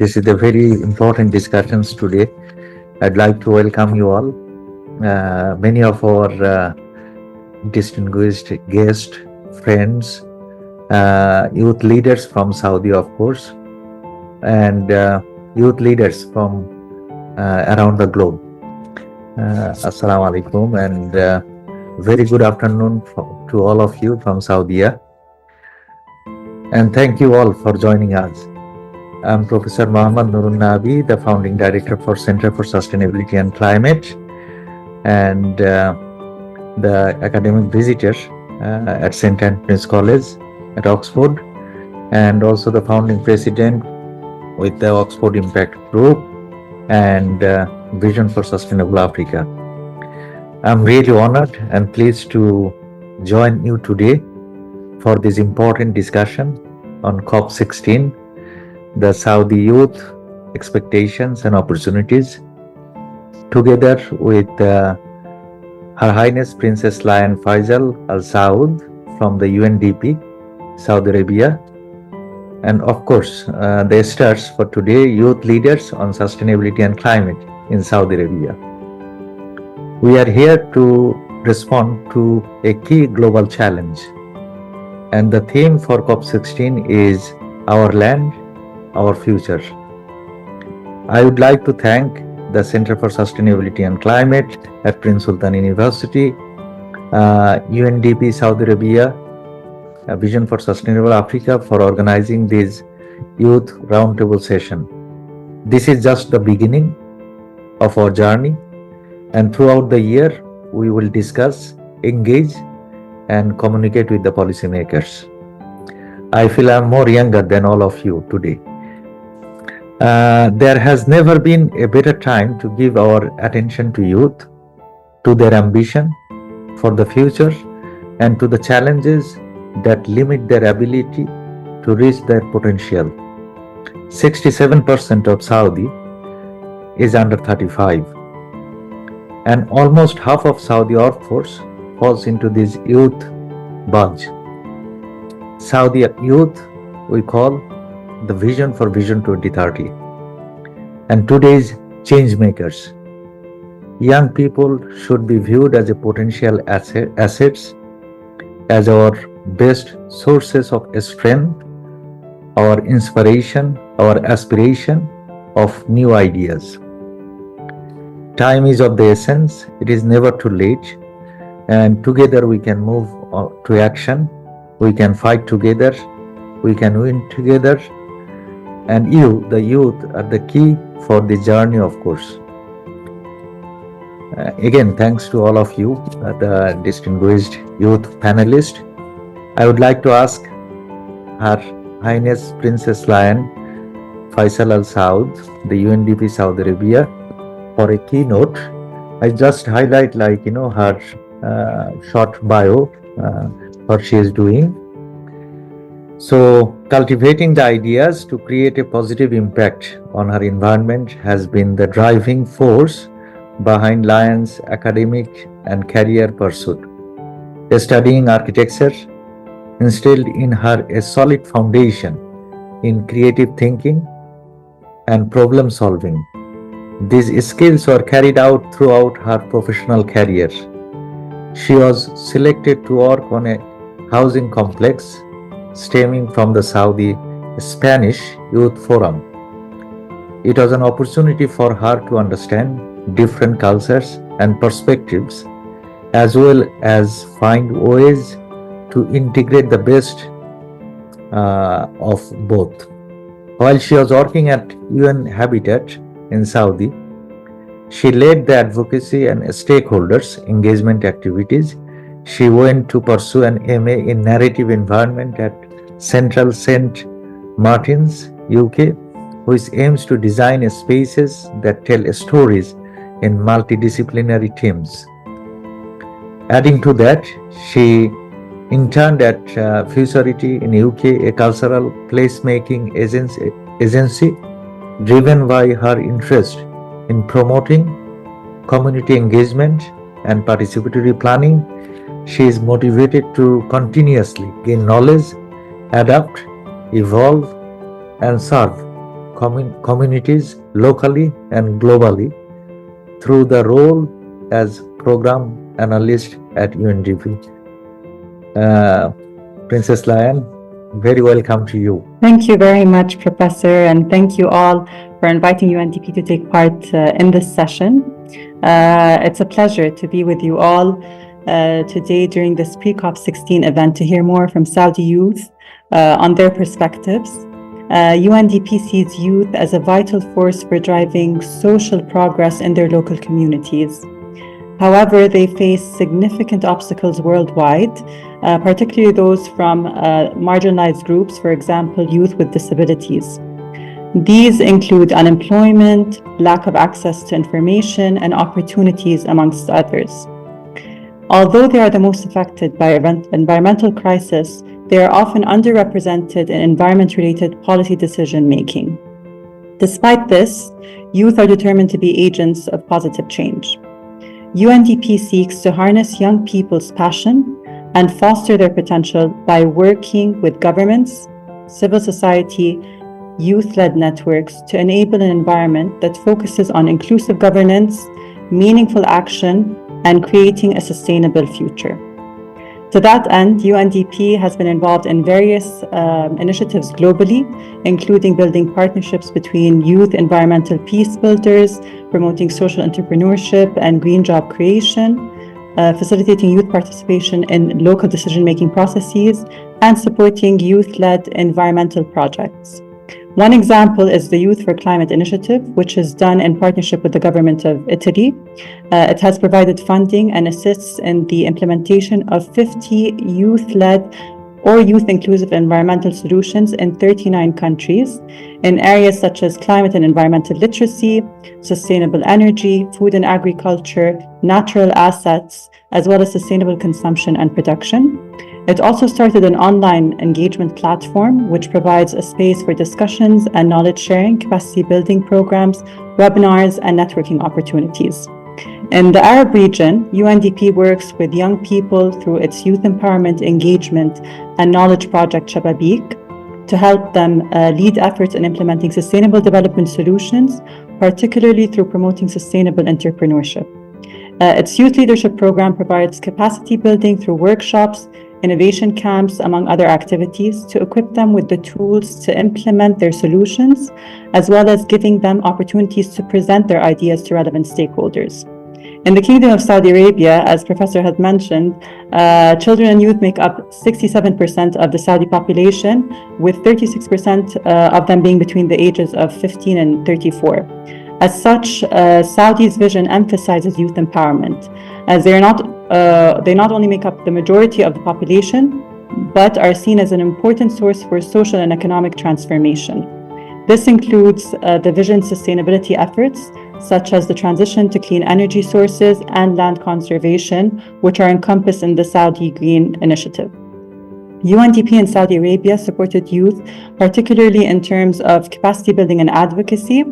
This is a very important discussions today. I'd like to welcome you all. Many of our distinguished guests, friends, youth leaders from Saudi, of course, and youth leaders from around the globe. Assalamu alaikum, and very good afternoon to all of you from Saudi. And thank you all for joining us. I'm Professor Mohammad Nurunnabi, the founding director for Center for Sustainability and Climate, and the academic visitor at St. Anthony's College at Oxford, and also the founding president with the Oxford Impact Group and Vision for Sustainable Africa. I'm really honored and pleased to join you today for this important discussion on COP16, the Saudi youth expectations and opportunities, together with Her Highness Princess Lion Faisal Al Saud from the UNDP, Saudi Arabia, and of course the stars for today, youth leaders on sustainability and climate in Saudi Arabia. We are here to respond to a key global challenge, and the theme for COP16 is Our Land, Our Future. I would like to thank the Center for Sustainability and Climate at Prince Sultan University, UNDP Saudi Arabia, Vision for Sustainable Africa for organizing this Youth Roundtable session. This is just the beginning of our journey, and throughout the year we will discuss, engage, and communicate with the policymakers. I feel I'm more younger than all of you today. There has never been a better time to give our attention to youth, to their ambition for the future, and to the challenges that limit their ability to reach their potential. 67% of Saudi is under 35, and almost half of Saudi workforce falls into this youth bunch. Saudi youth we call the Vision for Vision 2030, and today's change makers. Young people should be viewed as a potential assets, as our best sources of strength, our inspiration, our aspiration of new ideas. Time is of the essence. It is never too late, and together we can move to action. We can fight together. We can win together. And you, the youth, are the key for the journey, of course. Again, thanks to all of you, the distinguished youth panelists. I would like to ask Her Highness Princess Lion Faisal Al Saud, the UNDP Saudi Arabia, for a keynote. I just highlight her short bio, what she is doing. So, cultivating the ideas to create a positive impact on her environment has been the driving force behind Lion's academic and career pursuit. Studying architecture instilled in her a solid foundation in creative thinking and problem solving. These skills were carried out throughout her professional career. She was selected to work on a housing complex stemming from the Saudi Spanish Youth Forum. It was an opportunity for her to understand different cultures and perspectives, as well as find ways to integrate the best of both. While she was working at UN Habitat in Saudi, she led the advocacy and stakeholders engagement activities. She went to pursue an MA in Narrative Environment at Central St. Martin's, UK, which aims to design spaces that tell stories in multidisciplinary themes. Adding to that, she interned at Futurity in UK, a cultural placemaking agency driven by her interest in promoting community engagement and participatory planning. She is motivated to continuously gain knowledge, adapt, evolve, and serve communities locally and globally through the role as program analyst at UNDP. Princess Lion, very welcome to you. Thank you very much, Professor, and thank you all for inviting UNDP to take part in this session. It's a pleasure to be with you all today during this pre-COP16 event to hear more from Saudi youth on their perspectives. UNDP sees youth as a vital force for driving social progress in their local communities. However, they face significant obstacles worldwide, particularly those from marginalized groups, for example, youth with disabilities. These include unemployment, lack of access to information, and opportunities, amongst others. Although they are the most affected by environmental crisis, they are often underrepresented in environment-related policy decision-making. Despite this, youth are determined to be agents of positive change. UNDP seeks to harness young people's passion and foster their potential by working with governments, civil society, youth-led networks to enable an environment that focuses on inclusive governance, meaningful action, and creating a sustainable future. To that end, UNDP has been involved in various initiatives globally, including building partnerships between youth environmental peace builders, promoting social entrepreneurship and green job creation, facilitating youth participation in local decision-making processes, and supporting youth-led environmental projects. One example is the Youth for Climate Initiative, which is done in partnership with the government of Italy. It has provided funding and assists in the implementation of 50 youth-led or youth-inclusive environmental solutions in 39 countries in areas such as climate and environmental literacy, sustainable energy, food and agriculture, natural assets, as well as sustainable consumption and production. It also started an online engagement platform, which provides a space for discussions and knowledge sharing, capacity building programs, webinars, and networking opportunities. In the Arab region, UNDP works with young people through its youth empowerment engagement and knowledge project Shababik to help them lead efforts in implementing sustainable development solutions, particularly through promoting sustainable entrepreneurship. Its youth leadership program provides capacity building through workshops, innovation camps, among other activities, to equip them with the tools to implement their solutions, as well as giving them opportunities to present their ideas to relevant stakeholders. In the Kingdom of Saudi Arabia, as Professor had mentioned, children and youth make up 67% of the Saudi population, with 36% of them being between the ages of 15 and 34. As such, Saudi's vision emphasizes youth empowerment, as they not only make up the majority of the population, but are seen as an important source for social and economic transformation. This includes the vision's sustainability efforts, such as the transition to clean energy sources and land conservation, which are encompassed in the Saudi Green Initiative. UNDP in Saudi Arabia supported youth, particularly in terms of capacity building and advocacy.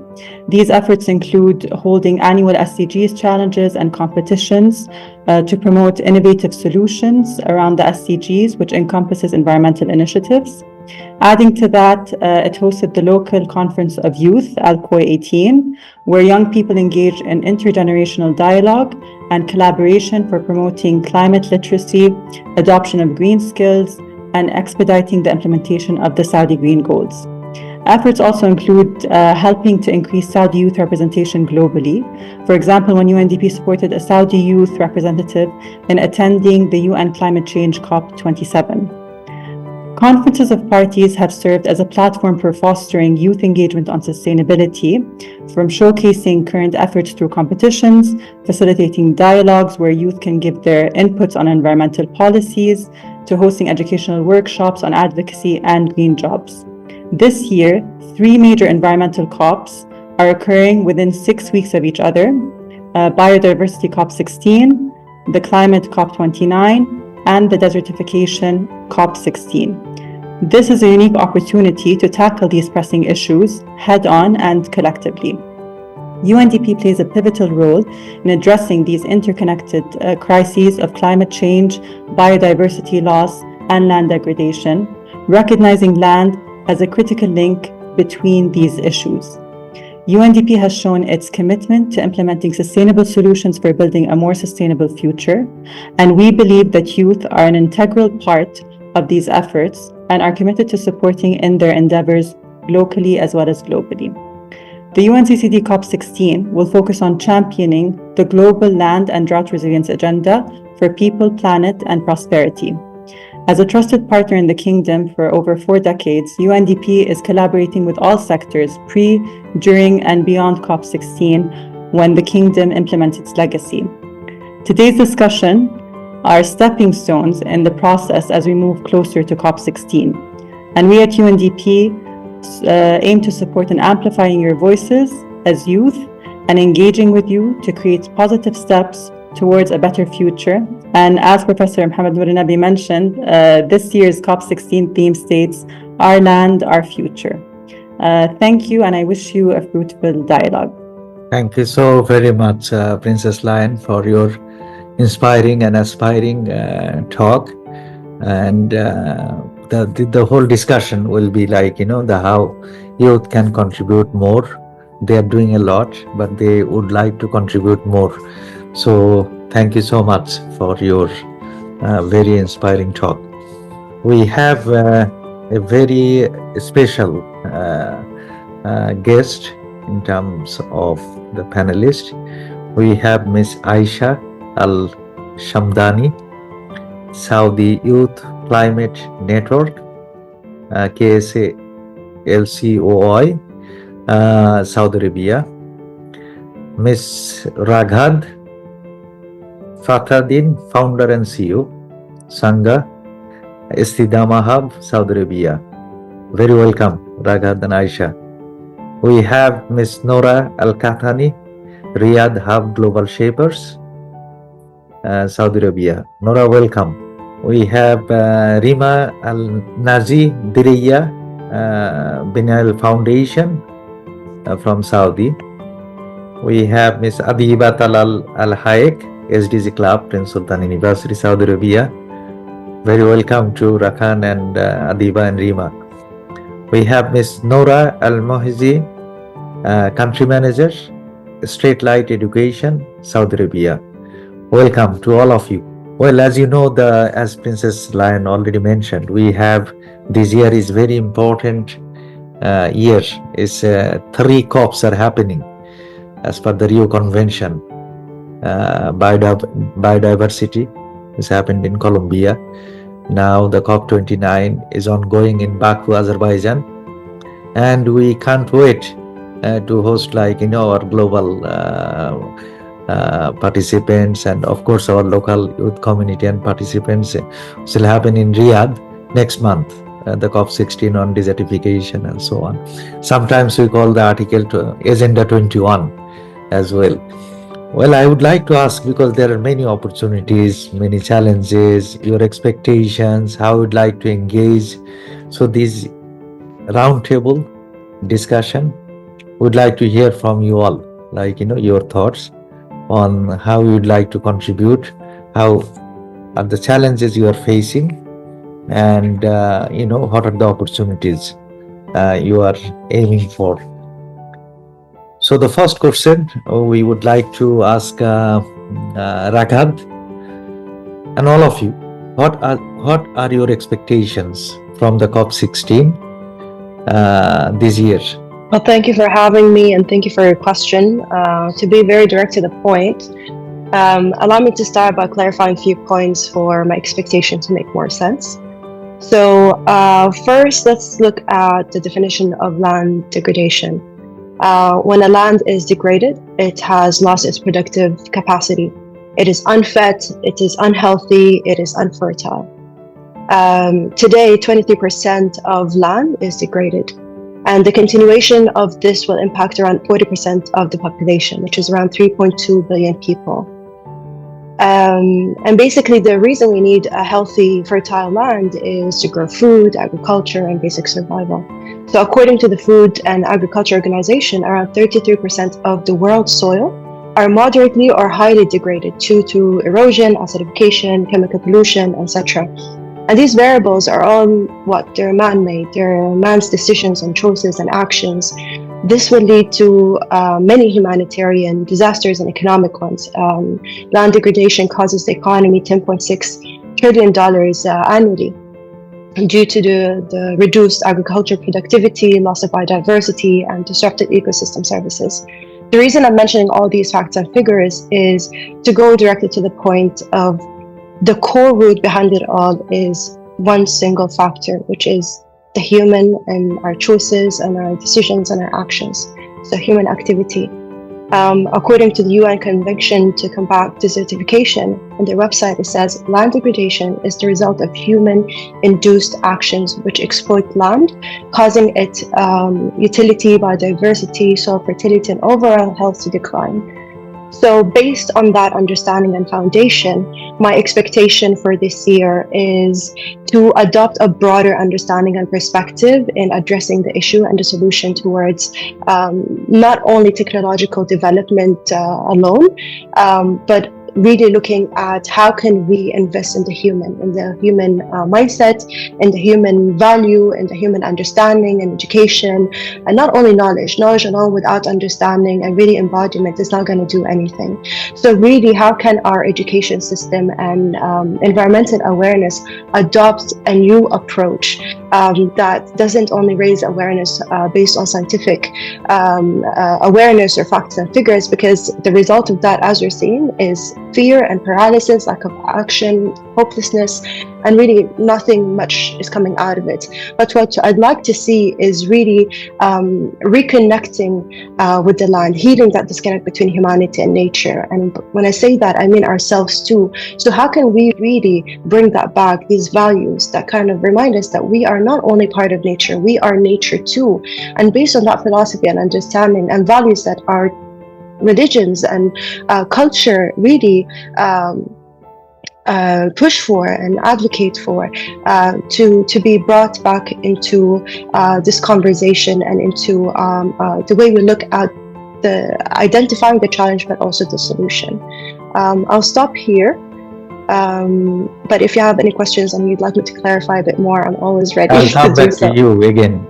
These efforts include holding annual SDGs challenges and competitions to promote innovative solutions around the SDGs, which encompasses environmental initiatives. Adding to that, it hosted the local conference of youth, Al-Khoi 18, where young people engage in intergenerational dialogue and collaboration for promoting climate literacy, adoption of green skills, and expediting the implementation of the Saudi Green Goals. Efforts also include helping to increase Saudi youth representation globally. For example, when UNDP supported a Saudi youth representative in attending the UN Climate Change COP27. Conferences of parties have served as a platform for fostering youth engagement on sustainability, from showcasing current efforts through competitions, facilitating dialogues where youth can give their inputs on environmental policies, to hosting educational workshops on advocacy and green jobs. This year, 3 major environmental COPs are occurring within 6 weeks of each other: Biodiversity COP16, the Climate COP29, and the Desertification COP16. This is a unique opportunity to tackle these pressing issues head-on and collectively. UNDP plays a pivotal role in addressing these interconnected crises of climate change, biodiversity loss, and land degradation, recognizing land as a critical link between these issues. UNDP has shown its commitment to implementing sustainable solutions for building a more sustainable future, and we believe that youth are an integral part of these efforts and are committed to supporting in their endeavors locally as well as globally. The UNCCD COP16 will focus on championing the global land and drought resilience agenda for people, planet, and prosperity. As a trusted partner in the Kingdom for over 4 decades, UNDP is collaborating with all sectors pre, during, and beyond COP16 when the Kingdom implements its legacy. Today's discussion are stepping stones in the process as we move closer to COP16. And we at UNDP aim to support in amplifying your voices as youth and engaging with you to create positive steps towards a better future. And as Professor Mohammad Nurunnabi mentioned, this year's COP16 theme states, "Our land, our future." Thank you, and I wish you a fruitful dialogue. Thank you so very much, Princess Lion, for your inspiring and aspiring talk. And the whole discussion will be like, the how youth can contribute more. They are doing a lot, but they would like to contribute more. So thank you so much for your very inspiring talk. We have a very special guest in terms of the panelists. We have Miss Aisha Al-Shamdani, Saudi Youth Climate Network, KSA LCOI, Saudi Arabia. Miss Raghad Fakhruddin, founder and CEO, Sangha Istidama Hub, Saudi Arabia. Very welcome, Raghad and Aisha. We have Miss Nora Al-Kathani, Riyadh Hub Global Shapers, Saudi Arabia. Nora, welcome. We have Rima Al-Nazi Diriya, Binal Foundation from Saudi. We have Miss Adiba Talal Al-Hayek, SDG Club, Prince Sultan University, Saudi Arabia. Very welcome to Rakan and Adiba and Rima. We have Miss Nora Al-Mohizi, Country Manager, Straight Light Education, Saudi Arabia. Welcome to all of you. Well, as you know, as Princess Lion already mentioned, we have this year is very important year. Is 3 COPs are happening as per the Rio Convention. Biodiversity has happened in Colombia. Now the COP29 is ongoing in Baku, Azerbaijan, and we can't wait to host our global participants and of course our local youth community and participants. Will happen in Riyadh next month, the COP16 on desertification and so on. Sometimes we call the article to Agenda 21 as well. Well, I would like to ask, because there are many opportunities, many challenges, your expectations, how you would like to engage. So this roundtable discussion, would like to hear from you all, your thoughts on how you would like to contribute, how are the challenges you are facing, and what are the opportunities you are aiming for. So the first question we would like to ask Raghad and all of you, what are your expectations from the COP16 this year? Well, thank you for having me and thank you for your question. To be very direct to the point, allow me to start by clarifying a few points for my expectation to make more sense. So first, let's look at the definition of land degradation. When a land is degraded, it has lost its productive capacity. It is unfit, it is unhealthy, it is unfertile. Today, 23% of land is degraded, and the continuation of this will impact around 40% of the population, which is around 3.2 billion people. And basically, the reason we need a healthy, fertile land is to grow food, agriculture, and basic survival. So according to the Food and Agriculture Organization, around 33% of the world's soil are moderately or highly degraded due to erosion, acidification, chemical pollution, etc. And these variables are all they're man-made, they're man's decisions and choices and actions. This will lead to many humanitarian disasters and economic ones. Land degradation causes the economy $10.6 trillion annually due to the reduced agricultural productivity, loss of biodiversity, and disrupted ecosystem services. The reason I'm mentioning all these facts and figures is to go directly to the point of the core root behind it all is one single factor, which is the human and our choices and our decisions and our actions. So human activity. According to the UN Convention to Combat Desertification, on their website it says land degradation is the result of human-induced actions which exploit land, causing its utility, biodiversity, soil fertility, and overall health to decline. So based on that understanding and foundation, my expectation for this year is to adopt a broader understanding and perspective in addressing the issue and the solution towards not only technological development alone, but really looking at how can we invest in the human mindset, in the human value, in the human understanding and education, and not only knowledge alone without understanding and really embodiment is not going to do anything. So really, how can our education system and environmental awareness adopt a new approach that doesn't only raise awareness based on scientific awareness or facts and figures, because the result of that, as we're seeing, is fear and paralysis, lack of action, hopelessness, and really nothing much is coming out of it. But what I'd like to see is really reconnecting with the land, healing that disconnect between humanity and nature. And when I say that, I mean ourselves too. So how can we really bring that back, these values that kind of remind us that we are not only part of nature, we are nature too. And based on that philosophy and understanding and values that our religions and culture really push for and advocate for, to be brought back into this conversation and into the way we look at the identifying the challenge but also the solution. I'll stop here, but if you have any questions and you'd like me to clarify a bit more, I'm always ready. I'll come to back do so. to you again.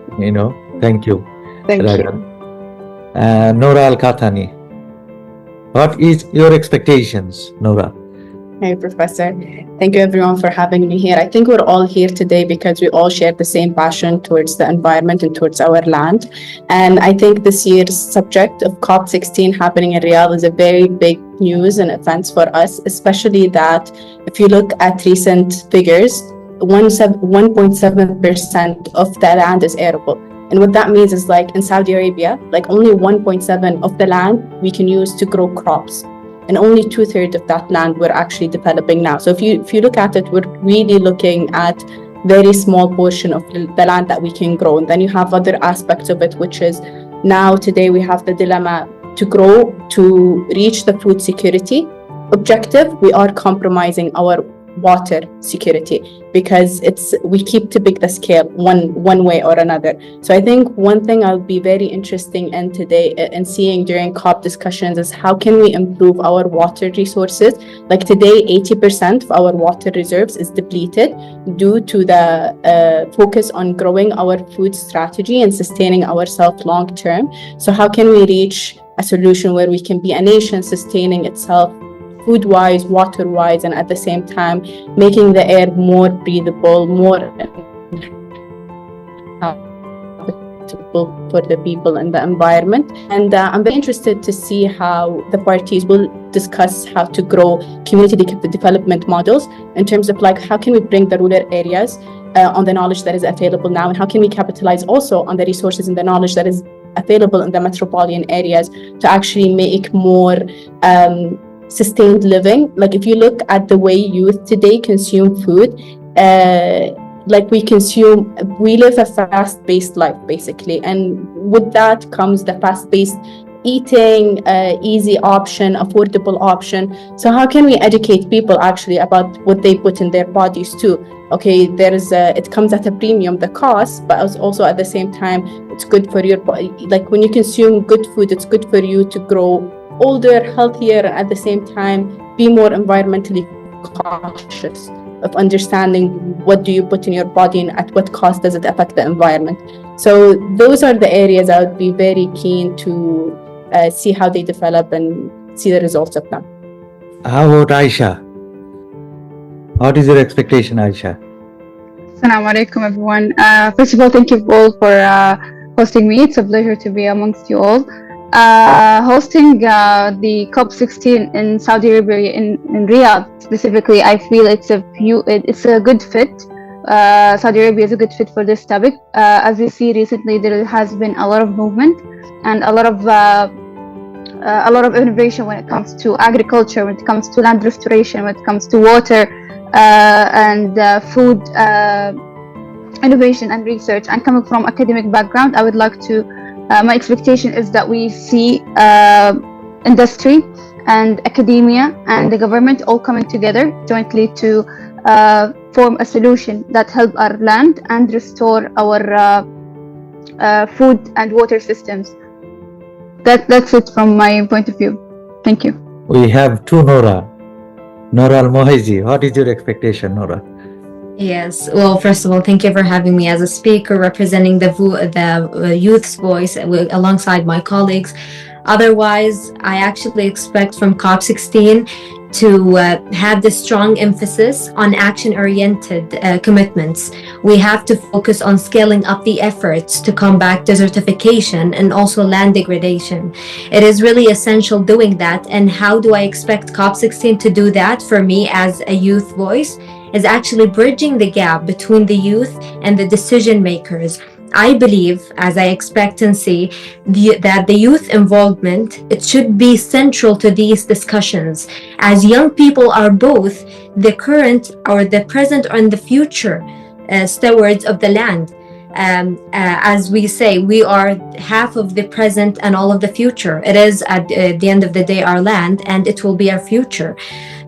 Thank you. Thank you. Noura Al-Qahtani, what is your expectations, Noura? Hey, Professor. Thank you, everyone, for having me here. I think we're all here today because we all share the same passion towards the environment and towards our land. And I think this year's subject of COP16 happening in Riyadh is a very big news and event for us, especially that if you look at recent figures, 1.7% of the land is arable. And what that means is, like in Saudi Arabia, like only 1.7 of the land we can use to grow crops. And only 2/3 of that land we're actually developing now. So if you look at it, we're really looking at very small portion of the land that we can grow. And then you have other aspects of it, which is now today we have the dilemma to grow, to reach the food security objective. We are compromising our water security because we keep tipping the scale one way or another. So I think one thing I'll be very interesting in today and seeing during COP discussions is how can we improve our water resources. Like today, 80% of our water reserves is depleted due to the focus on growing our food strategy and sustaining ourselves long term. So how can we reach a solution where we can be a nation sustaining itself food-wise, water-wise, and at the same time making the air more breathable, more habitable for the people and the environment. And I'm very interested to see how the parties will discuss how to grow community development models in terms of like how can we bring the rural areas on the knowledge that is available now, and how can we capitalize also on the resources and the knowledge that is available in the metropolitan areas to actually make more sustained living. Like if you look at the way youth today consume food, like we live a fast-paced life basically, and with that comes the fast-paced eating, easy option, affordable option. So how can we educate people actually about what they put in their bodies too? Okay, it comes at a premium, the cost, but also at the same time it's good for your body. Like when you consume good food, it's good for you to grow older, healthier, and at the same time be more environmentally cautious of understanding what do you put in your body and at what cost does it affect the environment. So those are the areas I would be very keen to see how they develop and see the results of them. How about Aisha? What is your expectation, Aisha? Assalamu alaikum, everyone. First of all, thank you all for hosting me. It's a pleasure to be amongst you all. Hosting the COP16 in Saudi Arabia, in Riyadh specifically, I feel it's a good fit. Saudi Arabia is a good fit for this topic. As we see recently, there has been a lot of movement and a lot of innovation when it comes to agriculture, when it comes to land restoration, when it comes to water and food innovation and research. And coming from academic background, I would like to, my expectation is that we see industry and academia and the government all coming together jointly to form a solution that help our land and restore our food and water systems. That's it from my point of view. Thank you. We have two Nora. Nora Al-Mohaji, what is your expectation, Nora? Yes, well, first of all, thank you for having me as a speaker representing the youth's voice alongside my colleagues. Otherwise, I actually expect from COP16 to have the strong emphasis on action-oriented commitments. We have to focus on scaling up the efforts to combat desertification and also land degradation. It is really essential doing that. And how do I expect COP16 to do that for me as a youth voice? Is actually bridging the gap between the youth and the decision makers. I believe, as I expect and see, that the youth involvement, it should be central to these discussions, as young people are both the current or the present and the future stewards of the land. As we say, we are half of the present and all of the future. It is at the end of the day our land, and it will be our future.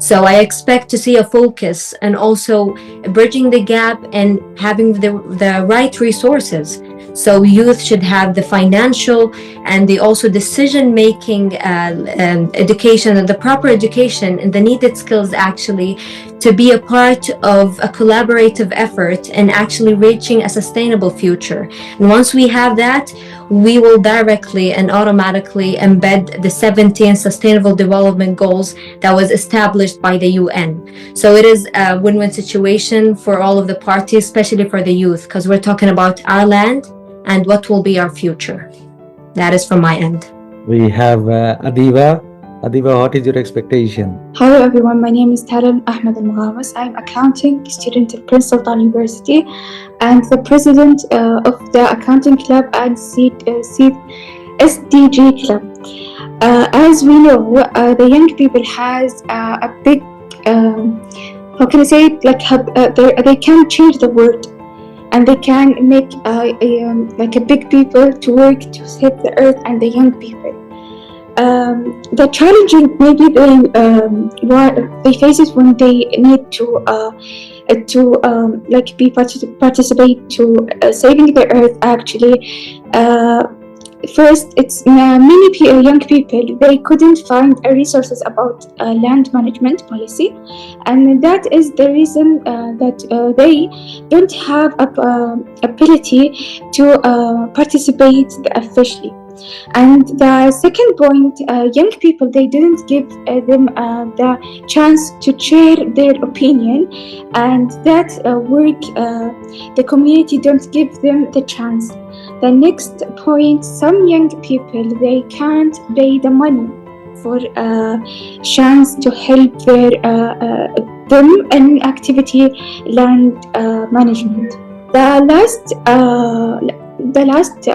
So I expect to see a focus and also bridging the gap and having the right resources. So youth should have the financial and the also decision-making education and the proper education and the needed skills actually to be a part of a collaborative effort and actually reaching a sustainable future. And once we have that, we will directly and automatically embed the 17 Sustainable Development Goals that was established by the UN. So it is a win-win situation for all of the parties, especially for the youth, because we're talking about our land and what will be our future. That is from my end. We have Adiba. Adiba, what is your expectation? Hello everyone, my name is Taran Ahmed Al-Mughawas. I'm accounting student at Prince Sultan University and the president of the accounting club and SDG club. As we know, the young people has a big, how can I say it? Like they can change the world, and they can make like a big people to work to save the earth and the young people. The challenging maybe they face is when they need to like participate to saving the earth. Actually, first it's many young people, they couldn't find resources about land management policy, and that is the reason that they don't have ability to participate officially. And the second point, young people, they didn't give them the chance to share their opinion, and that work the community don't give them the chance. The next point, some young people, they can't pay the money for a chance to help them in activity land management. The last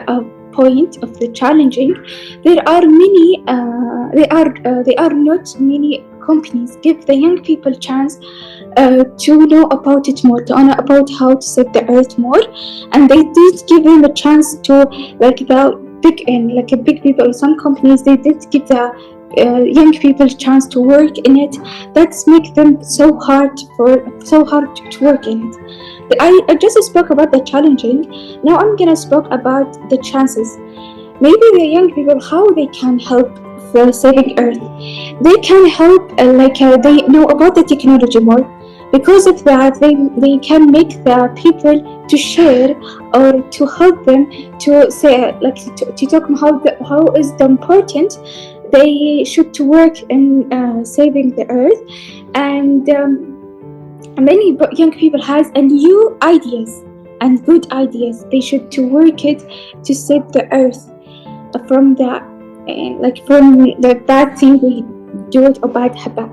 point of the challenging, there are not many companies give the young people chance to know about it more, to know about how to save the earth more, and they did give them a chance to like the big people. Some companies, they did give the young people chance to work in it. That's make them so hard to work in it. I just spoke about the challenging. Now I'm gonna speak about the chances. Maybe the young people, how they can help for saving Earth. They can help, they know about the technology more. because of that, they can make the people to share or to help them to say, like, to talk how is the important they should to work in saving the earth. And many young people has a new ideas and good ideas. They should to work it to save the earth from the from the bad thing we do it or bad habit,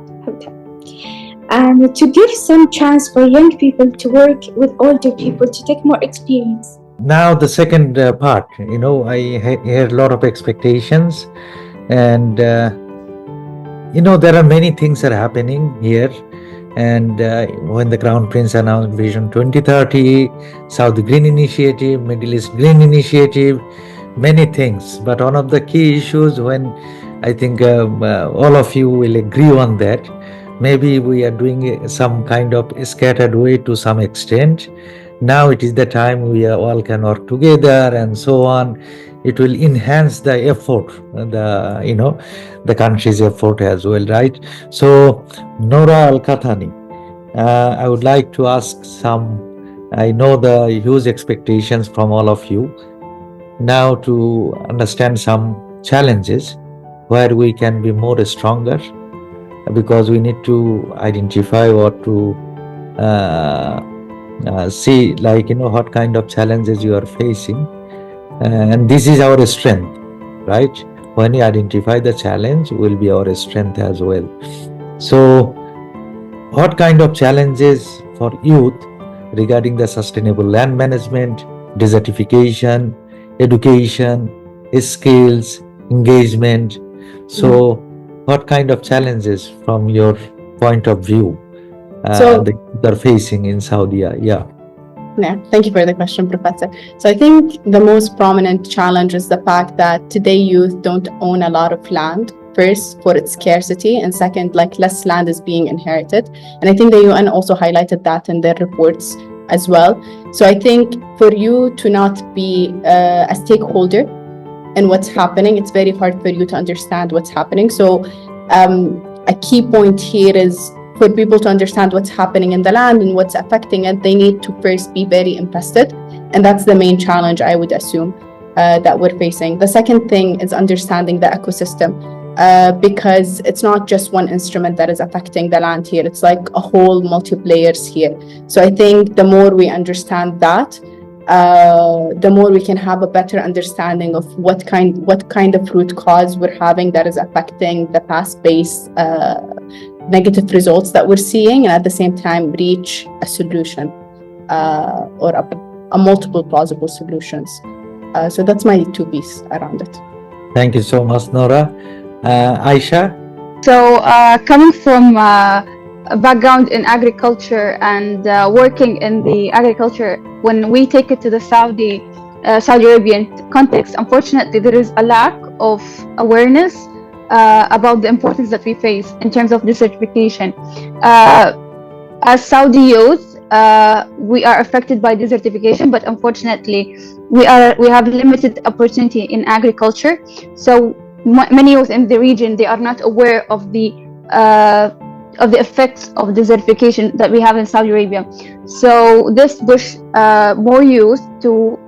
and to give some chance for young people to work with older people to take more experience. Now the second part, I hear a lot of expectations, and there are many things that are happening here. And when the Crown Prince announced Vision 2030, Saudi Green Initiative, Middle East Green Initiative, many things. But one of the key issues, when I think all of you will agree on that, maybe we are doing some kind of scattered way to some extent. Now it is the time we all can work together and so on. It will enhance the effort, the country's effort as well, right? So, Nora Al-Kathani, I would like to ask I know the huge expectations from all of you, now to understand some challenges where we can be more stronger, because we need to identify or to see, what kind of challenges you are facing. And this is our strength, right? When you identify the challenge, will be our strength as well. So, what kind of challenges for youth regarding the sustainable land management, desertification, education, skills, engagement? So, what kind of challenges from your point of view that they're facing in Saudi? Yeah. Thank you for the question, Professor. So I think the most prominent challenge is the fact that today youth don't own a lot of land. First, for its scarcity, and second, less land is being inherited. And I think the UN also highlighted that in their reports as well. So I think for you to not be a stakeholder in what's happening, it's very hard for you to understand what's happening. So a key point here is for people to understand what's happening in the land and what's affecting it, they need to first be very invested. And that's the main challenge, I would assume, that we're facing. The second thing is understanding the ecosystem, because it's not just one instrument that is affecting the land here. It's like a whole multi-layers here. So I think the more we understand that, the more we can have a better understanding of what kind of root cause we're having that is affecting the past-based negative results that we're seeing, and at the same time reach a solution or a multiple plausible solutions. So that's my two pieces around it. Thank you so much, Nora. Aisha? So coming from a background in agriculture and working in the agriculture, when we take it to the Saudi Arabian context, unfortunately there is a lack of awareness about the importance that we face in terms of desertification. As Saudi youth, we are affected by desertification, but unfortunately we have limited opportunity in agriculture. So many youth in the region, they are not aware of the effects of desertification that we have in Saudi Arabia. So this push more youth to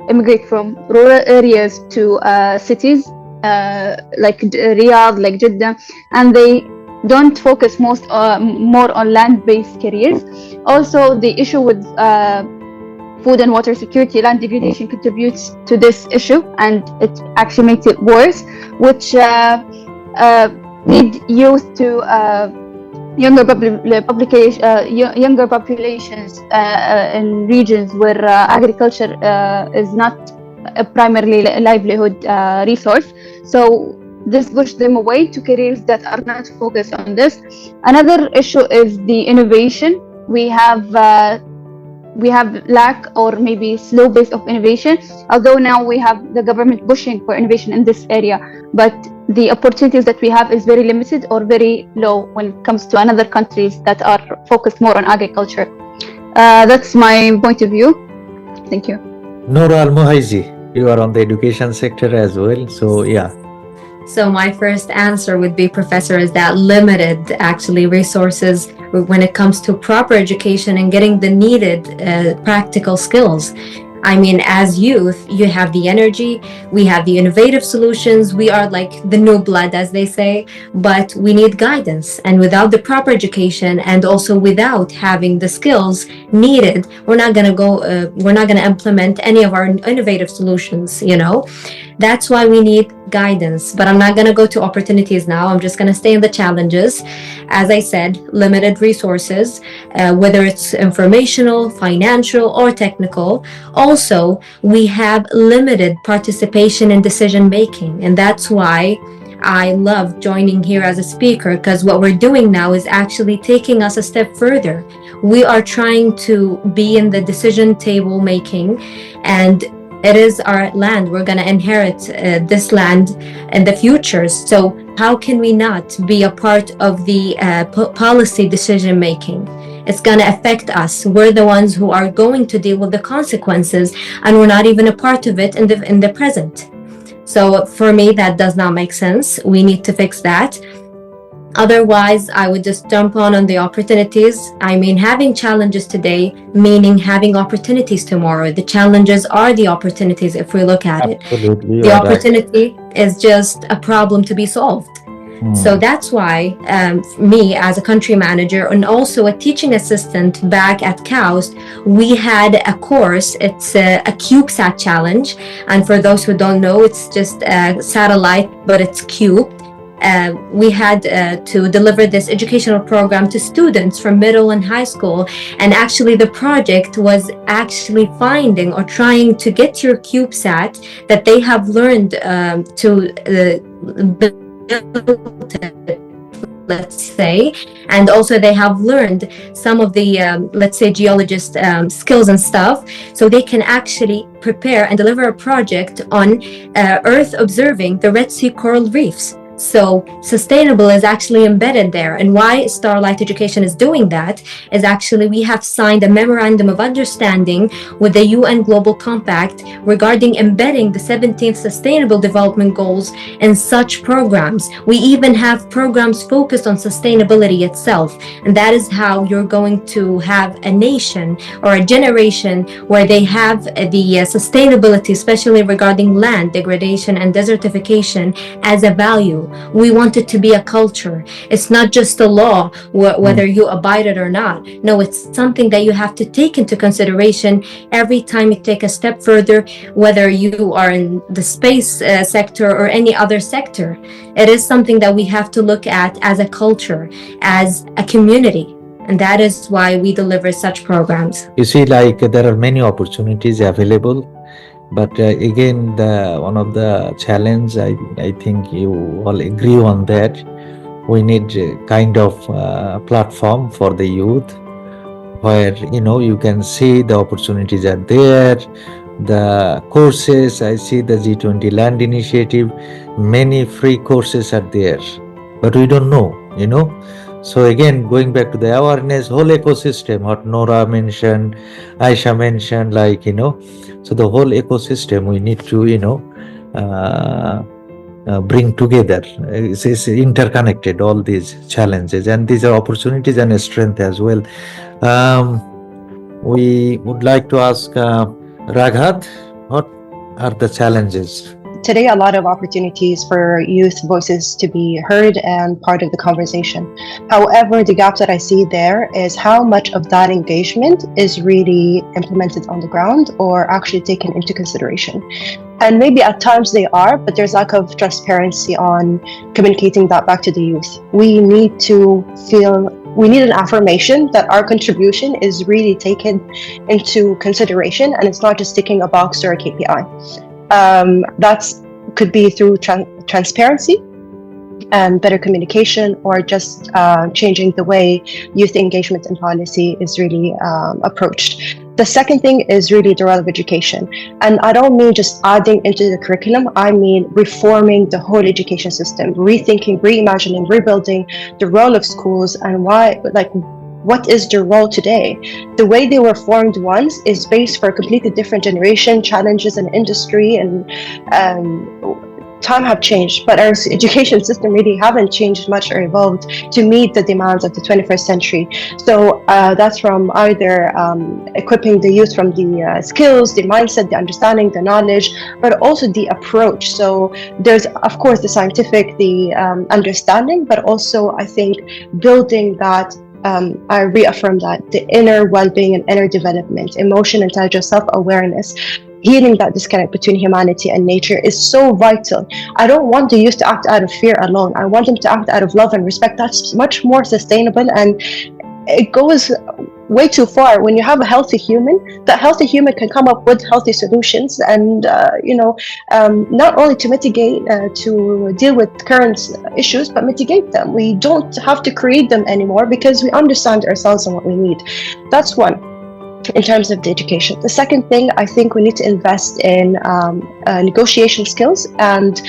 immigrate from rural areas to cities like Riyadh, like Jeddah, and they don't focus more on land-based careers. Also, the issue with food and water security, land degradation contributes to this issue, and it actually makes it worse, which lead youth to younger populations in regions where agriculture is not a primarily livelihood resource. So this pushes them away to careers that are not focused on this. Another issue is the innovation. We have lack or maybe slow pace of innovation, although now we have the government pushing for innovation in this area, but the opportunities that we have is very limited or very low when it comes to other countries that are focused more on agriculture. That's my point of view. Thank you. Noura Al-Muhaizi, you are on the education sector as well, so yeah. So my first answer would be, Professor, is that limited actually resources when it comes to proper education and getting the needed practical skills. I mean, as youth, you have the energy, we have the innovative solutions, we are like the new blood, as they say, but we need guidance. And without the proper education and also without having the skills needed, we're not going to implement any of our innovative solutions, you know? That's why we need guidance. But I'm not going to go to opportunities now. I'm just going to stay in the challenges. As I said, limited resources, whether it's informational, financial, or technical. Also, we have limited participation in decision making. And that's why I love joining here as a speaker, because what we're doing now is actually taking us a step further. We are trying to be in the decision table making, and it is our land. We're going to inherit this land in the future. So how can we not be a part of the policy decision making? It's going to affect us. We're the ones who are going to deal with the consequences, and we're not even a part of it in the present. So for me, that does not make sense. We need to fix that. Otherwise, I would just jump on the opportunities. I mean, having challenges today, meaning having opportunities tomorrow. The challenges are the opportunities if we look at it. Absolutely, The you are right. opportunity is just a problem to be solved. So that's why me as a country manager and also a teaching assistant back at KAUST, we had a course. It's a CubeSat challenge. And for those who don't know, it's just a satellite, but it's cube. We had to deliver this educational program to students from middle and high school. And actually the project was actually finding or trying to get your CubeSat that they have learned to build it, let's say, and also they have learned some of the let's say geologist skills and stuff, so they can actually prepare and deliver a project on Earth observing the Red Sea coral reefs. So sustainable is actually embedded there. And why Starlight Education is doing that is actually we have signed a memorandum of understanding with the UN Global Compact regarding embedding the 17th Sustainable Development Goals in such programs. We even have programs focused on sustainability itself. And that is how you're going to have a nation or a generation where they have the sustainability, especially regarding land degradation and desertification, as a value. We want it to be a culture. It's not just a law, whether you abide it or not. No, it's something that you have to take into consideration every time you take a step further, whether you are in the space sector or any other sector. It is something that we have to look at as a culture, as a community. And that is why we deliver such programs. You see, like there are many opportunities available. But again, one of the challenge, I think you all agree on that, we need a kind of platform for the youth where, you can see the opportunities are there, the courses, I see the G20 Land Initiative, many free courses are there, but we don't know, So again, going back to the awareness, whole ecosystem, what Nora mentioned, Aisha mentioned, so the whole ecosystem we need to, bring together. It's interconnected, all these challenges, and these are opportunities and a strength as well. We would like to ask Raghat, what are the challenges? Today, a lot of opportunities for youth voices to be heard and part of the conversation. However, the gap that I see there is how much of that engagement is really implemented on the ground or actually taken into consideration. And maybe at times they are, but there's lack of transparency on communicating that back to the youth. We need an affirmation that our contribution is really taken into consideration and it's not just ticking a box or a KPI. That could be through transparency and better communication, or just changing the way youth engagement in policy is really approached. The second thing is really the role of education. And I don't mean just adding into the curriculum, I mean reforming the whole education system, rethinking, reimagining, rebuilding the role of schools and what is their role today? The way they were formed once is based for a completely different generation, challenges in industry, and time have changed, but our education system really haven't changed much or evolved to meet the demands of the 21st century. So that's from either equipping the youth from the skills, the mindset, the understanding, the knowledge, but also the approach. So there's, of course, the scientific, the understanding, but also I think building that, I reaffirm that, the inner well-being and inner development, emotion, intelligence, self-awareness, healing that disconnect between humanity and nature is so vital. I don't want the youth to act out of fear alone. I want them to act out of love and respect. That's much more sustainable, and it goes way too far. When you have a healthy human, that healthy human can come up with healthy solutions, and not only to mitigate, to deal with current issues, but mitigate them. We don't have to create them anymore because we understand ourselves and what we need. That's one. In terms of the education. The second thing, I think we need to invest in negotiation skills, and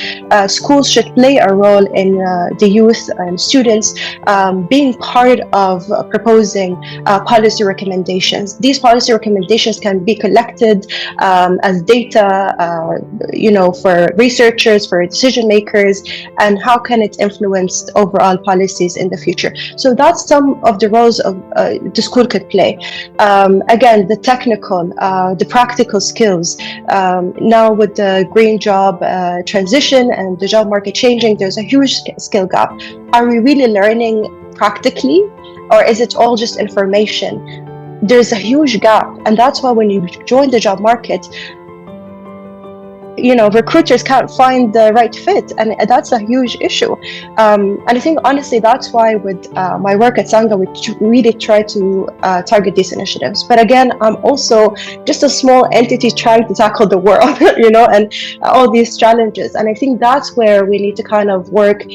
schools should play a role in the youth and students being part of proposing policy recommendations. These policy recommendations can be collected as data, for researchers, for decision makers, and how can it influence overall policies in the future. So that's some of the roles of the school could play. Again, the technical, the practical skills. Now with the green job transition and the job market changing, there's a huge skill gap. Are we really learning practically, or is it all just information? There's a huge gap, and that's why when you join the job market, recruiters can't find the right fit, and that's a huge issue. And I think honestly that's why with my work at Sangha we really try to target these initiatives. But again, I'm also just a small entity trying to tackle the world, and all these challenges, and I think that's where we need to kind of work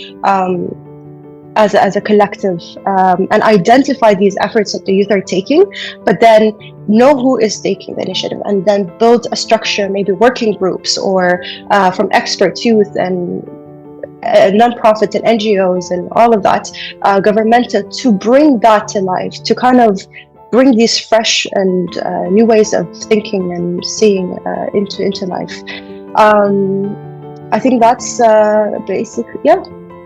as a collective, and identify these efforts that the youth are taking, but then know who is taking the initiative, and then build a structure, maybe working groups or from experts, youth and non-profit and NGOs and all of that, governmental, to bring that to life, to kind of bring these fresh and new ways of thinking and seeing into life. I think that's basically,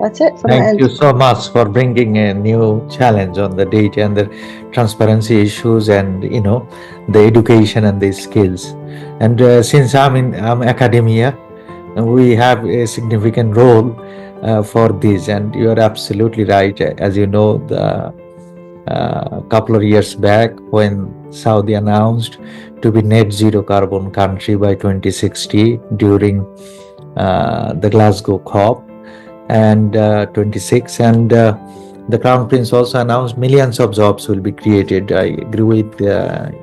that's it from my end. Thank you so much for bringing a new challenge on the data and the transparency issues, and the education and the skills. And since I'm academia, we have a significant role for this. And you are absolutely right. As you know, the couple of years back, when Saudi announced to be net zero carbon country by 2060 during the Glasgow COP and 26, and the Crown Prince also announced millions of jobs will be created. I agree with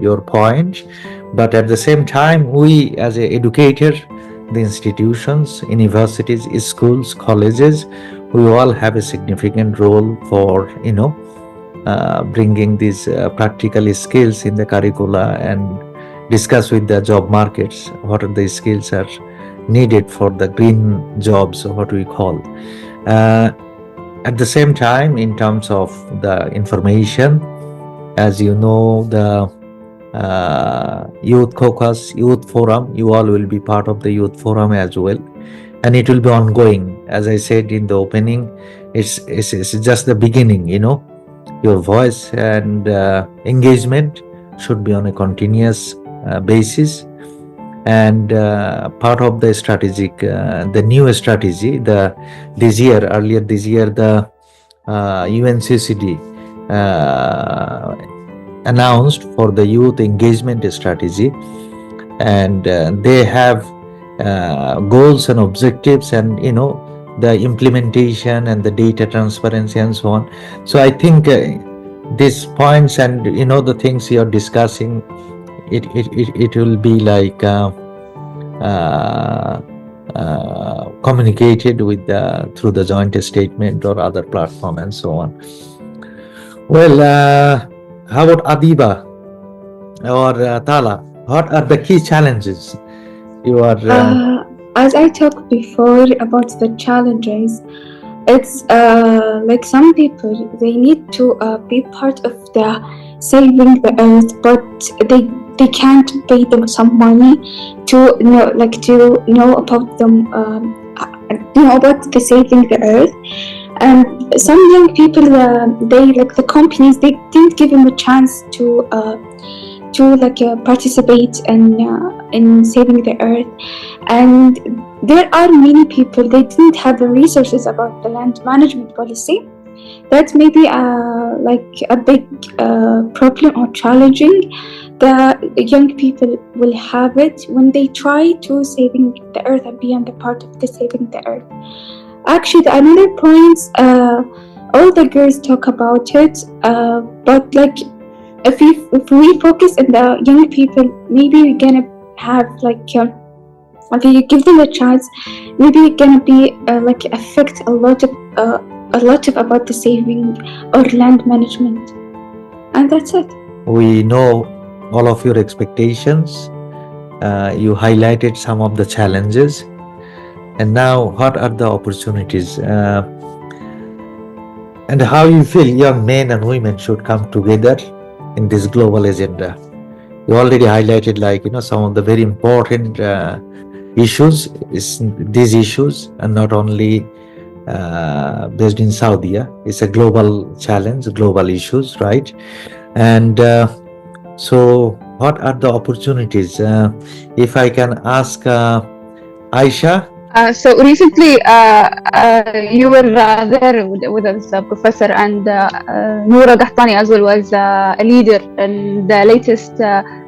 your point, but at the same time, we as an educator, the institutions, universities, schools, colleges, we all have a significant role for bringing these practical skills in the curricula, and discuss with the job markets what are the skills are needed for the green jobs, what we call. At the same time, in terms of the information, as you know, the Youth Caucus, Youth Forum, you all will be part of the Youth Forum as well, and it will be ongoing. As I said in the opening, it's just the beginning. Your voice and engagement should be on a continuous basis. And part of the strategic, the new strategy, earlier this year, the UNCCD announced for the youth engagement strategy, and they have goals and objectives, and the implementation and the data transparency and so on. So I think these points and the things you're discussing, it will be like communicated with through the joint statement or other platform and so on. Well, how about Adiba or Tala? What are the key challenges you are? As I talked before about the challenges, it's like some people, they need to be part of the saving the earth, but they can't pay them some money to know about them about the saving the earth. And some young people, they like the companies, they didn't give them a chance to participate in saving the earth. And there are many people, they didn't have the resources about the land management policy. That may be a big problem or challenging. The young people will have it when they try to saving the earth and be on the part of the saving the earth. Actually, another point, all the girls talk about it, but like if we focus on the young people, maybe we're gonna have if you give them a chance, maybe it's gonna be affect a lot of about the saving or land management, and that's it. We know all of your expectations. You highlighted some of the challenges, and now what are the opportunities, and how you feel young men and women should come together in this global agenda? You already highlighted some of the very important issues. These issues are not only based in Saudi. It's a global challenge, global issues, right? And so what are the opportunities? If I can ask Aisha. So recently, you were there with us, Professor, and Noura Gahtani as well was a leader in the latest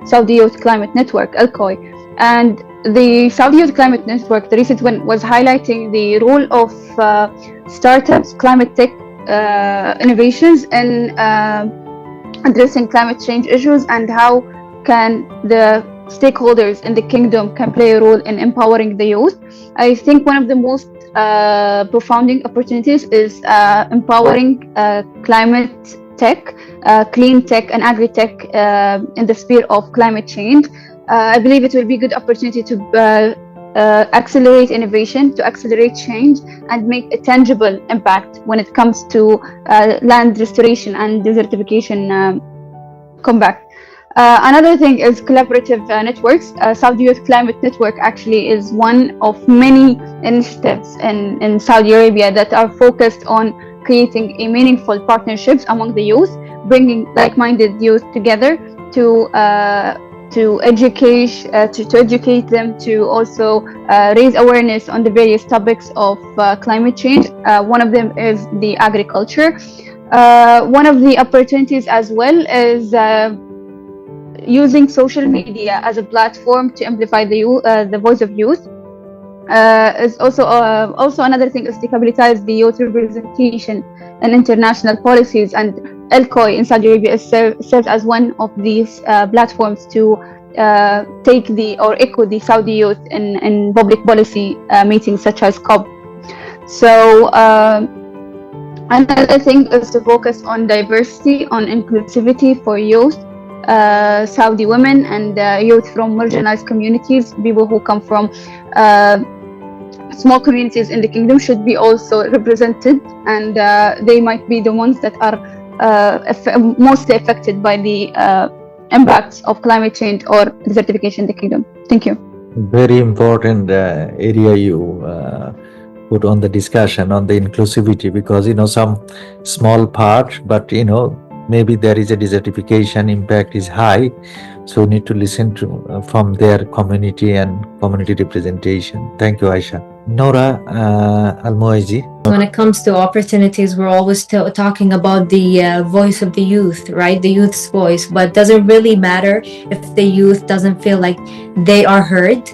Saudi Youth Climate Network, ALCOI. And the Saudi Youth Climate Network, the recent one, was highlighting the role of startups, climate tech innovations in addressing climate change issues, and how can the stakeholders in the kingdom can play a role in empowering the youth. I think one of the most profounding opportunities is empowering climate tech, clean tech and agri-tech in the sphere of climate change. I believe it will be a good opportunity to accelerate innovation, to accelerate change, and make a tangible impact when it comes to land restoration and desertification combat. Another thing is collaborative networks. Saudi Youth Climate Network actually is one of many initiatives in Saudi Arabia that are focused on creating a meaningful partnerships among the youth, bringing like-minded youth together to educate them, to also raise awareness on the various topics of climate change. One of them is the agriculture. One of the opportunities as well is using social media as a platform to amplify the voice of youth. Is also another thing is to capitalize the youth representation in international policies, and ALCOI in Saudi Arabia serves as one of these platforms to echo the Saudi youth in public policy meetings such as COP. So another thing is to focus on diversity, on inclusivity for youth. Saudi women and youth from marginalized communities, people who come from small communities in the kingdom, should be also represented, and they might be the ones that are mostly affected by the impacts of climate change or desertification in the kingdom. Thank you. Very important area you put on the discussion on the inclusivity, because some small part, but maybe there is a desertification impact is high, so we need to listen to from their community and community representation. Thank you, Aisha. Noura Al-Moazi. When it comes to opportunities, we're always talking about the voice of the youth, right? The youth's voice, but does it really matter if the youth doesn't feel like they are heard?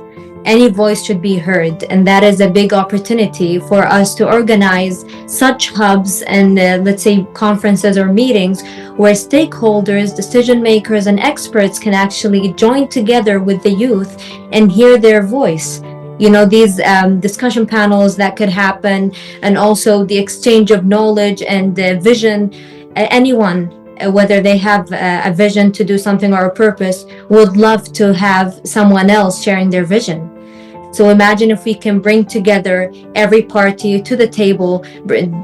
Any voice should be heard, and that is a big opportunity for us to organize such hubs and let's say conferences or meetings where stakeholders, decision makers, and experts can actually join together with the youth and hear their voice. These discussion panels that could happen, and also the exchange of knowledge and vision. Anyone, whether they have a vision to do something or a purpose, would love to have someone else sharing their vision. So imagine if we can bring together every party to the table,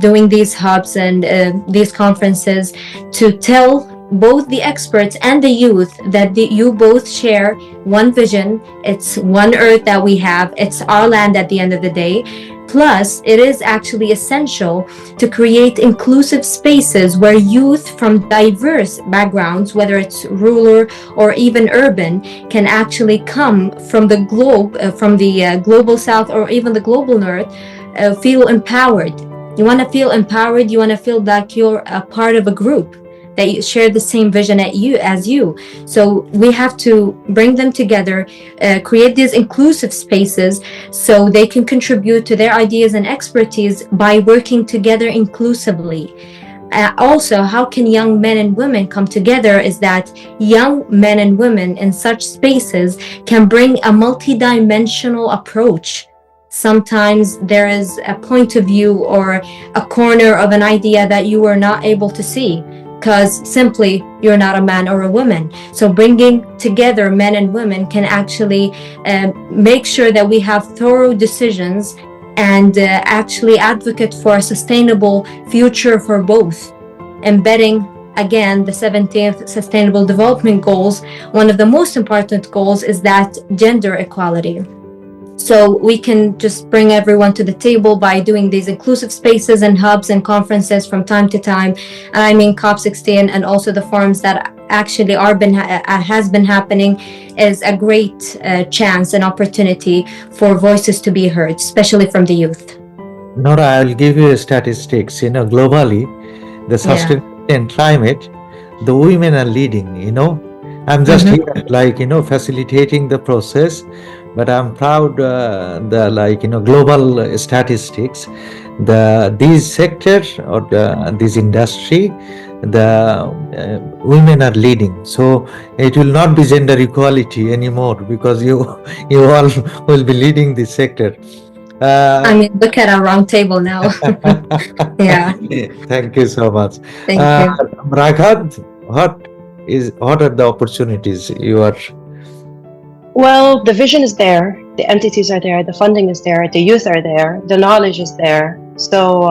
doing these hubs and these conferences to tell both the experts and the youth that you both share one vision. It's one earth that we have. It's our land at the end of the day. Plus, it is actually essential to create inclusive spaces where youth from diverse backgrounds, whether it's rural or even urban, can actually come from the globe, from the global south or even the global north, feel empowered. You want to feel empowered. You want to feel like you're a part of a group, that you share the same vision as you. So we have to bring them together, create these inclusive spaces so they can contribute to their ideas and expertise by working together inclusively. Also, how can young men and women come together is that young men and women in such spaces can bring a multidimensional approach. Sometimes there is a point of view or a corner of an idea that you were not able to see, because simply you're not a man or a woman. So bringing together men and women can actually make sure that we have thorough decisions and actually advocate for a sustainable future for both. Embedding, again, the 17th Sustainable Development Goals, one of the most important goals is that gender equality. So we can just bring everyone to the table by doing these inclusive spaces and hubs and conferences from time to time. And I mean, COP16 and also the forums that actually has been happening is a great chance and opportunity for voices to be heard, especially from the youth. Nora, I'll give you statistics. Globally, the sustainability and climate, the women are leading. I'm just here, facilitating the process. But I'm proud global statistics, these sectors or this industry, the women are leading. So it will not be gender equality anymore, because you all will be leading this sector. Look at our roundtable now. Yeah. Thank you so much. Thank you. Raghav, what are the opportunities you are? Well, the vision is there, the entities are there, the funding is there, the youth are there, the knowledge is there. So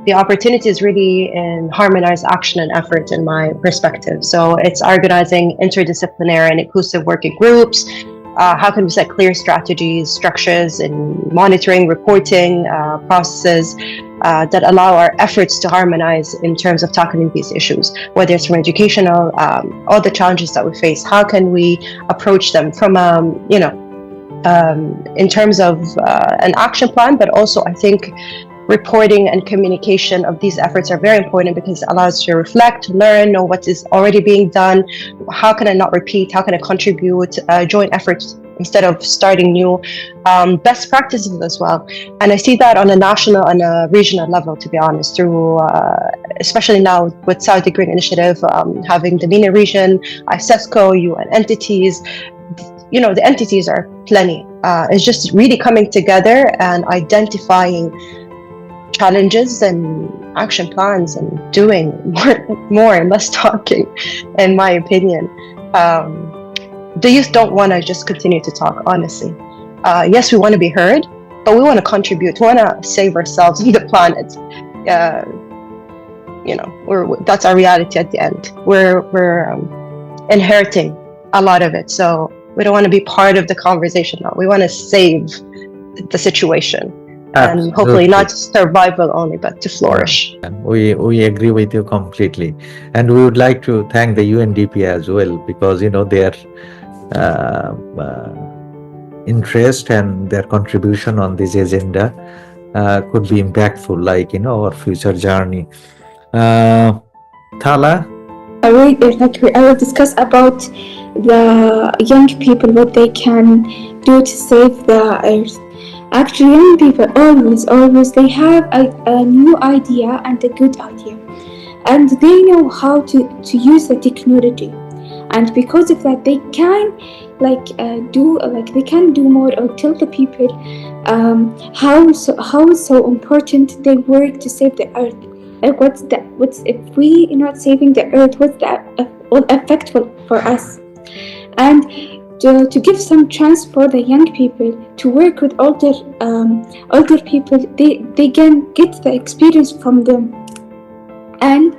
the opportunity is really in harmonized action and effort, in my perspective. So it's organizing interdisciplinary and inclusive working groups. How can we set clear strategies, structures, and monitoring, reporting processes that allow our efforts to harmonize in terms of tackling these issues, whether it's from educational, all the challenges that we face. How can we approach them from, in terms of an action plan, but also I think reporting and communication of these efforts are very important, because it allows us to reflect, learn, know what is already being done. How can I not repeat? How can I contribute? Joint efforts instead of starting new. Best practices as well. And I see that on a national and a regional level, to be honest, through, especially now with Saudi Green Initiative, having the MENA region, ISESCO, UN entities. The entities are plenty. It's just really coming together and identifying challenges and action plans and doing more and less talking, in my opinion. The youth don't want to just continue to talk, honestly. Yes, we want to be heard, but we want to contribute. We want to save ourselves and the planet. That's our reality at the end. We're inheriting a lot of it, so we don't want to be part of the conversation now. We want to save the situation. Absolutely. And hopefully not survival only, but to flourish. We agree with you completely, and we would like to thank the UNDP as well, because their interest and their contribution on this agenda could be impactful, our future journey. Thala? I will discuss about the young people, what they can do to save the earth. Actually, young people always they have a new idea and a good idea, and they know how to use the technology, and because of that they can they can do more, or tell the people how it's so important they work to save the earth. Like what's if we are not saving the earth, what's that effect for us? And to give some chance for the young people to work with older people, they can get the experience from them. And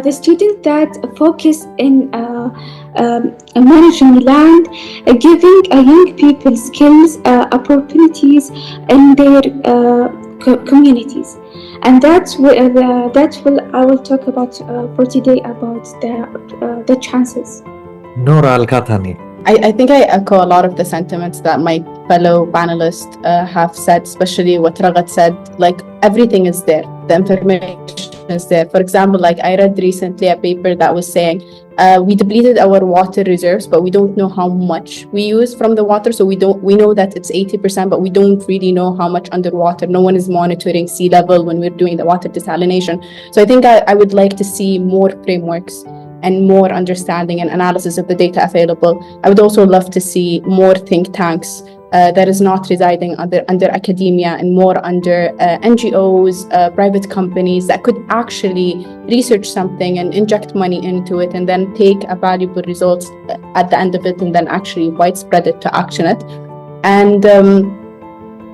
the students that focus in managing land, giving young people skills, opportunities in their communities, and I will talk about for today about the chances. Noor Al-Kathani. I think I echo a lot of the sentiments that my fellow panelists have said, especially what Raghat said. Like, everything is there. The information is there. For example, like I read recently a paper that was saying we depleted our water reserves, but we don't know how much we use from the water. So we know that it's 80%, but we don't really know how much underwater. No one is monitoring sea level when we're doing the water desalination. So I think I would like to see more frameworks and more understanding and analysis of the data available. I would also love to see more think tanks that is not residing under academia and more under NGOs, private companies that could actually research something and inject money into it and then take a valuable results at the end of it and then actually widespread it to action it. And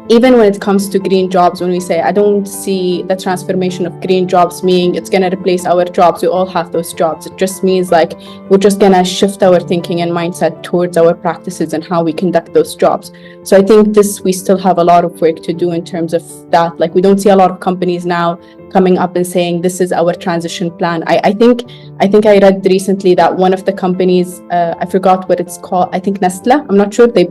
even when it comes to green jobs, when we say, I don't see the transformation of green jobs meaning it's going to replace our jobs. We all have those jobs. It just means like we're just going to shift our thinking and mindset towards our practices and how we conduct those jobs. So I think we still have a lot of work to do in terms of that. Like, we don't see a lot of companies now coming up and saying, this is our transition plan. I think I read recently that one of the companies, I forgot what it's called, I think Nestle, I'm not sure, they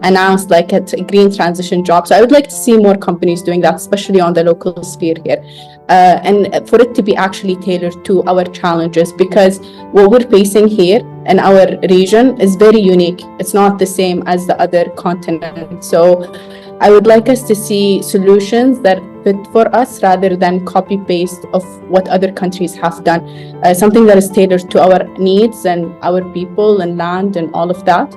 announced like a green transition job. So I would like to see more companies doing that, especially on the local sphere here, and for it to be actually tailored to our challenges, because what we're facing here in our region is very unique. It's not the same as the other continent. So I would like us to see solutions that fit for us rather than copy paste of what other countries have done, something that is tailored to our needs and our people and land and all of that.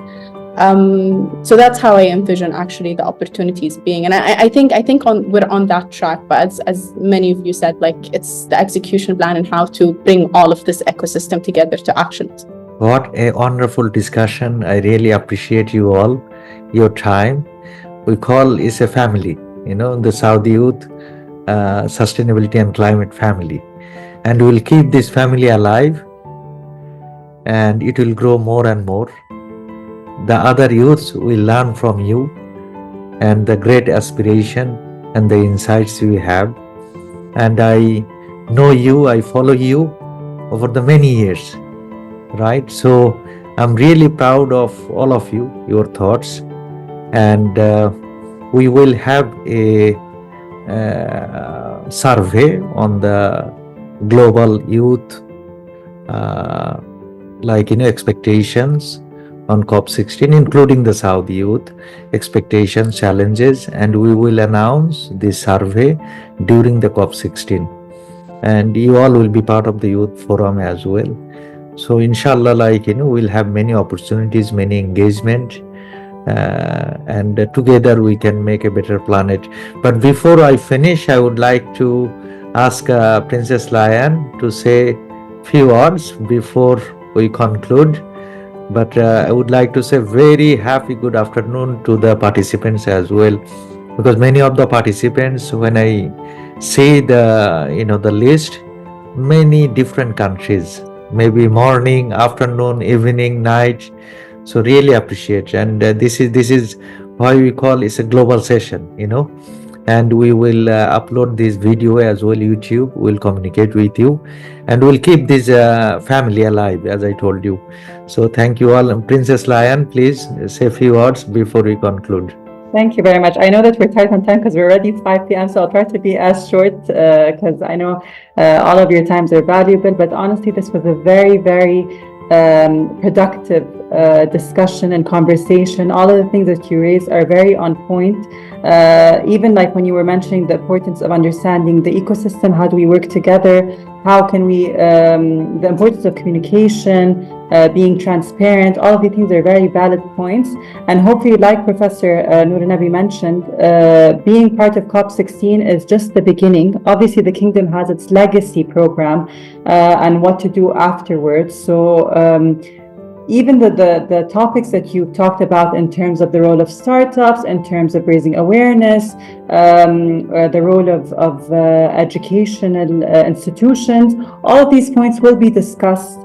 So that's how I envision actually the opportunities being, and I think we're on that track. But as many of you said, like, it's the execution plan and how to bring all of this ecosystem together to action. What a wonderful discussion. I really appreciate you all, your time. We call is a family, the Saudi Youth Sustainability and Climate Family, and we'll keep this family alive, and it will grow more and more. The other youths will learn from you and the great aspiration and the insights you have. And I know you, I follow you over the many years, right? So I'm really proud of all of you, your thoughts. And we will have a survey on the global youth, expectations on COP16, including the Saudi youth, expectations, challenges, and we will announce this survey during the COP16. And you all will be part of the youth forum as well. So inshallah, we'll have many opportunities, many engagement, and together we can make a better planet. But before I finish, I would like to ask Princess Lion to say few words before we conclude. But I would like to say very happy good afternoon to the participants as well, because many of the participants, when I say the list, many different countries, maybe morning, afternoon, evening, night. So really appreciate, and this is why we call it's a global session, and we will upload this video as well. YouTube will communicate with you, and we'll keep this family alive, as I told you. So thank you all. And Princess Lion, please say a few words before we conclude. Thank you very much. I know that we're tight on time because we're already 5 p.m. So I'll try to be as short because I know all of your times are valuable. But honestly, this was a very, very productive discussion and conversation. All of the things that you raised are very on point. Even like when you were mentioning the importance of understanding the ecosystem, how do we work together? How can we, the importance of communication, being transparent, all of these things are very valid points. And hopefully, like Professor Nurunnabi mentioned, being part of COP16 is just the beginning. Obviously, the Kingdom has its legacy program and what to do afterwards. So even the topics that you've talked about in terms of the role of startups, in terms of raising awareness, the role of educational institutions, all of these points will be discussed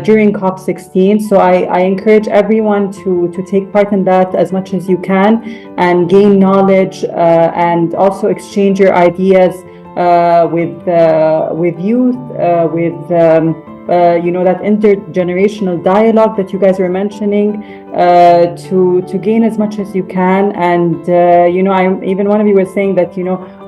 during COP16. So I encourage everyone to take part in that as much as you can and gain knowledge and also exchange your ideas with youth, with that intergenerational dialogue that you guys were mentioning, to gain as much as you can. And even one of you was saying that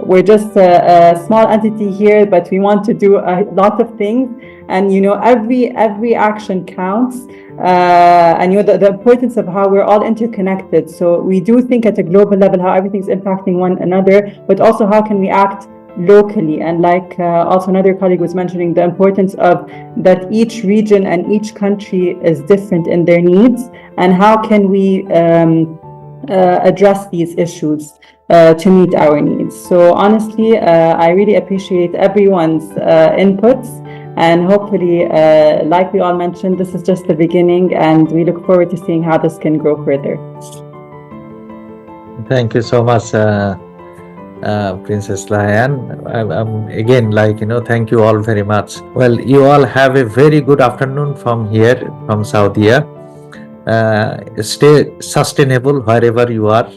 we're just a small entity here, but we want to do a lot of things, and every action counts. And the importance of how we're all interconnected. So we do think at a global level how everything's impacting one another, but also how can we act locally. And like also another colleague was mentioning, the importance of that each region and each country is different in their needs, and how can we address these issues to meet our needs. So honestly, I really appreciate everyone's inputs, and hopefully, like we all mentioned, this is just the beginning, and we look forward to seeing how this can grow further. Thank you so much, Princess Layan. Again, thank you all very much. Well, you all have a very good afternoon from here, from Saudi. Stay sustainable wherever you are.